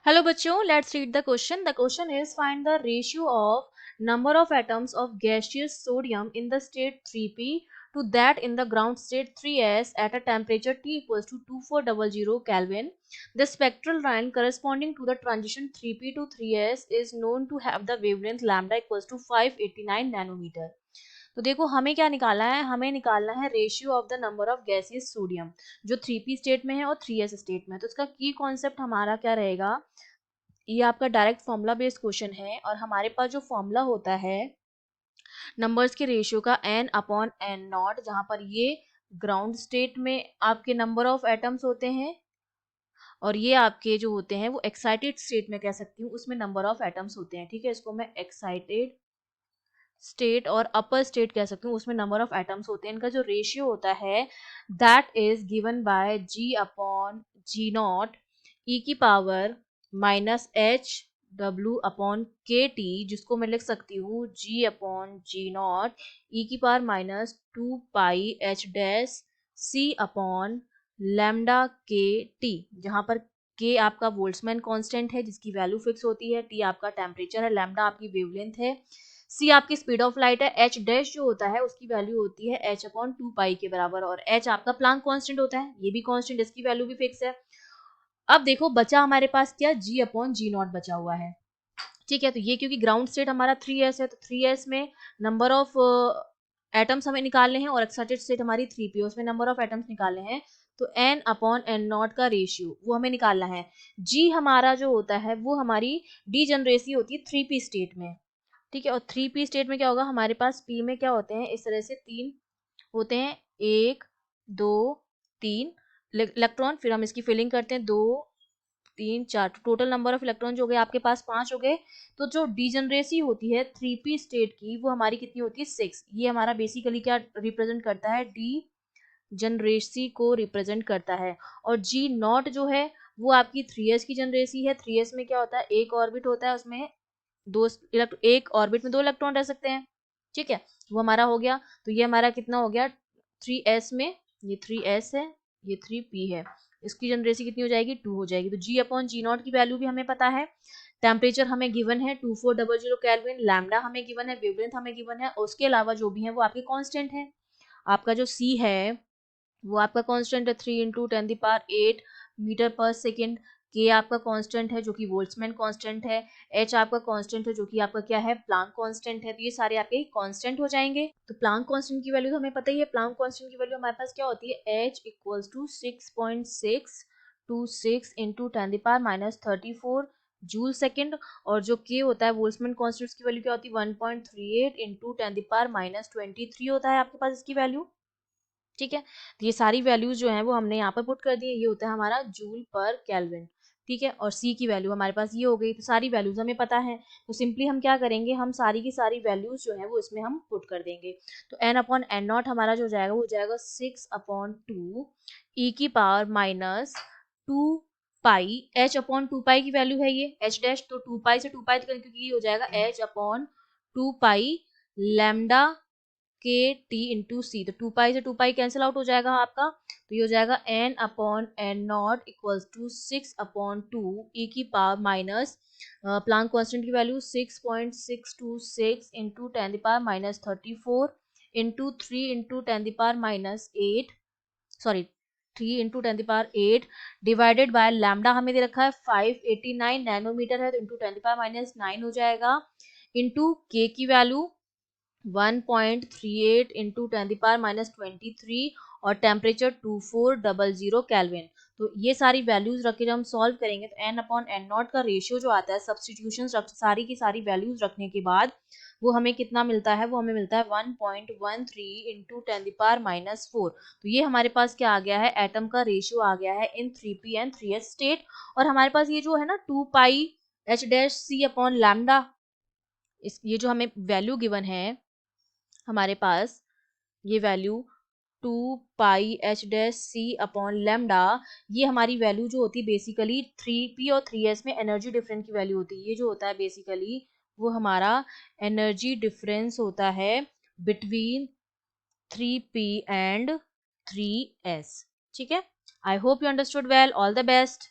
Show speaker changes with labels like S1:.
S1: Hello बच्चों, let's read the question. The question is find the ratio of number of atoms of gaseous sodium in the state 3p to that in the ground state 3s at a temperature T equals to 2400 Kelvin. The spectral line corresponding to the transition 3p to 3s is known to have the wavelength lambda equals to 589 nanometer. तो देखो हमें क्या निकालना है, हमें निकालना है ratio of the number of gaseous sodium जो 3p स्टेट में है और 3s स्टेट में है. तो इसका की कॉन्सेप्ट हमारा क्या रहेगा, ये आपका डायरेक्ट फॉर्मूला बेस्ड क्वेश्चन है और हमारे पास जो फॉर्मूला होता है नंबर्स के रेशियो का n अपॉन एन नॉट, जहां पर ये ग्राउंड स्टेट में आपके नंबर ऑफ एटम्स होते हैं और ये आपके जो होते हैं वो एक्साइटेड स्टेट में कह सकती हूँ उसमें नंबर ऑफ एटम्स होते हैं. ठीक है, इसको मैं एक्साइटेड स्टेट और अपर स्टेट कह सकती हूँ, उसमें नंबर ऑफ एटम्स होते हैं. इनका जो रेशियो होता है that is given by G upon G not E की power minus H W upon K T, जिसको मैं लिख सकती हूँ जी अपॉन जी नॉट ई की पावर माइनस 2 पाई H dash C upon lambda के टी, जहाँ पर के आपका बोल्ट्जमैन कांस्टेंट है जिसकी वैल्यू फिक्स होती है, टी आपका टेम्परेचर है, लैम्डा आपकी वेवलेंथ है, सी आपकी स्पीड ऑफ लाइट है, एच डैश जो होता है उसकी वैल्यू होती है एच अपॉन 2 पाई के बराबर और एच आपका प्लांक कांस्टेंट होता है, ये भी कांस्टेंट, इसकी वैल्यू भी फिक्स है. अब देखो बचा हमारे पास क्या, जी अपॉन जी नॉट बचा हुआ है. ठीक है, तो ये क्योंकि ग्राउंड स्टेट हमारा 3s है तो 3s में नंबर ऑफ एटम्स हमें निकालने हैं और एक्साइटेड स्टेट हमारी 3p, उसमें नंबर ऑफ एटम्स निकालने हैं. तो n अपॉन एन नॉट का रेशियो वो हमें निकालना है. g हमारा जो होता है वो हमारी डीजनरेसी होती है 3p स्टेट में. ठीक है, और 3p स्टेट में क्या होगा, हमारे पास p में क्या होते हैं, इस तरह से 3 होते हैं, 1 2 3 इलेक्ट्रॉन, फिर हम इसकी फिलिंग करते हैं 2 3 4, टोटल नंबर ऑफ इलेक्ट्रॉन जो हो गए आपके पास 5 हो गए. तो जो डीजनरेसी होती है 3p स्टेट की वो हमारी कितनी होती है 6. ये हमारा बेसिकली क्या रिप्रेजेंट करता है, डी जनरेसी को रिप्रेजेंट करता है. और जी नॉट जो है वो आपकी 3s की जनरेसी है. 3s में क्या होता है, एक ऑर्बिट होता है, उसमें एक ऑर्बिट में 2 इलेक्ट्रॉन रह सकते हैं. ठीक है, वो हमारा हो गया. तो ये हमारा कितना हो गया 3s में, ये 3s है, ये 3p है, इसकी जनरेसी कितनी हो जाएगी 2 हो जाएगी. तो जी अपॉन जी नॉट की वैल्यू भी हमें पता है, टेम्परेचर हमें गिवन है 2400 केल्विन, लैम्डा हमें गिवन है, वेवलेंथ हमें गिवन है, और उसके अलावा जो भी है वो आपके कांस्टेंट है. आपका जो सी है वो आपका कांस्टेंट है 3 × 10⁸ मीटर पर सेकेंड. के आपका कांस्टेंट है जो कि बोल्ट्जमैन कांस्टेंट है, एच आपका कांस्टेंट है जो कि आपका क्या है, प्लांक कांस्टेंट है. तो ये सारे आपके कांस्टेंट हो जाएंगे. तो प्लांक कांस्टेंट की वैल्यू तो हमें पता ही है, प्लांक कांस्टेंट की वैल्यू हमारे पास क्या होती है, H equals to 6.626 into 10⁻34 joule second. और जो के होता है बोल्ट्जमैन कांस्टेंट की वैल्यू क्या होती है 1.38 इंटू 10⁻23 होता है आपके पास इसकी वैल्यू. ठीक है, तो ये सारी वैल्यूज जो हैं वो हमने यहाँ पर पुट कर दी है, ये होता है हमारा जूल पर केल्विन. ठीक है, और सी की वैल्यू हमारे पास ये हो गई. तो सारी वैल्यूज हमें पता है, तो सिंपली हम क्या करेंगे, हम सारी की सारी वैल्यूज जो है वो इसमें हम पुट कर देंगे. तो एन अपॉन एन नॉट हमारा जो जाएगा वो जाएगा 6/2 ई की पावर माइनस 2 पाई, एच अपॉन 2 पाई की वैल्यू है ये एच डैश, तो 2 पाई से 2 पाई तक क्योंकि ये हो जाएगा एच अपॉन 2 पाई लैम्डा के टी इंटू सी. तो 2 पाई से 2 पाई कैंसिल आउट हो जाएगा आपका, तो ये हो जाएगा N upon N naught equals to 6/2 e की पावर माइनस प्लांक कांस्टेंट की value 6.626 into 10⁻34 into 3 into 10⁻8, sorry 3 into 10⁻8 divided by lambda हमें दे रखा है 589 नैनोमीटर है, तो इंटू 10⁻9 हो जाएगा, इंटू के की वैल्यू 1.38 इंटू 10⁻23 और टेम्परेचर 2400 केल्विन. तो ये सारी वैल्यूज रख के जब हम सॉल्व करेंगे तो एन अपॉन एन नॉट का रेशियो जो आता है सब्सटीट्यूशन सारी की सारी वैल्यूज रखने के बाद वो हमें कितना मिलता है, वो हमें मिलता है 1.13 इंटू 10⁻4. तो ये हमारे पास क्या आ गया है, एटम का रेशियो आ गया है इन 3p एंड 3s स्टेट. और हमारे पास ये जो है ना 2 पाई H dash C upon lambda, ये जो हमें वैल्यू गिवन है हमारे पास, ये वैल्यू 2 पाई H dash C upon lambda, ये हमारी वैल्यू जो होती है बेसिकली 3p और 3s में एनर्जी डिफरेंस की वैल्यू होती है. ये जो होता है बेसिकली वो हमारा एनर्जी डिफरेंस होता है बिटवीन 3p एंड 3s. ठीक है, I hope you understood well. All the best.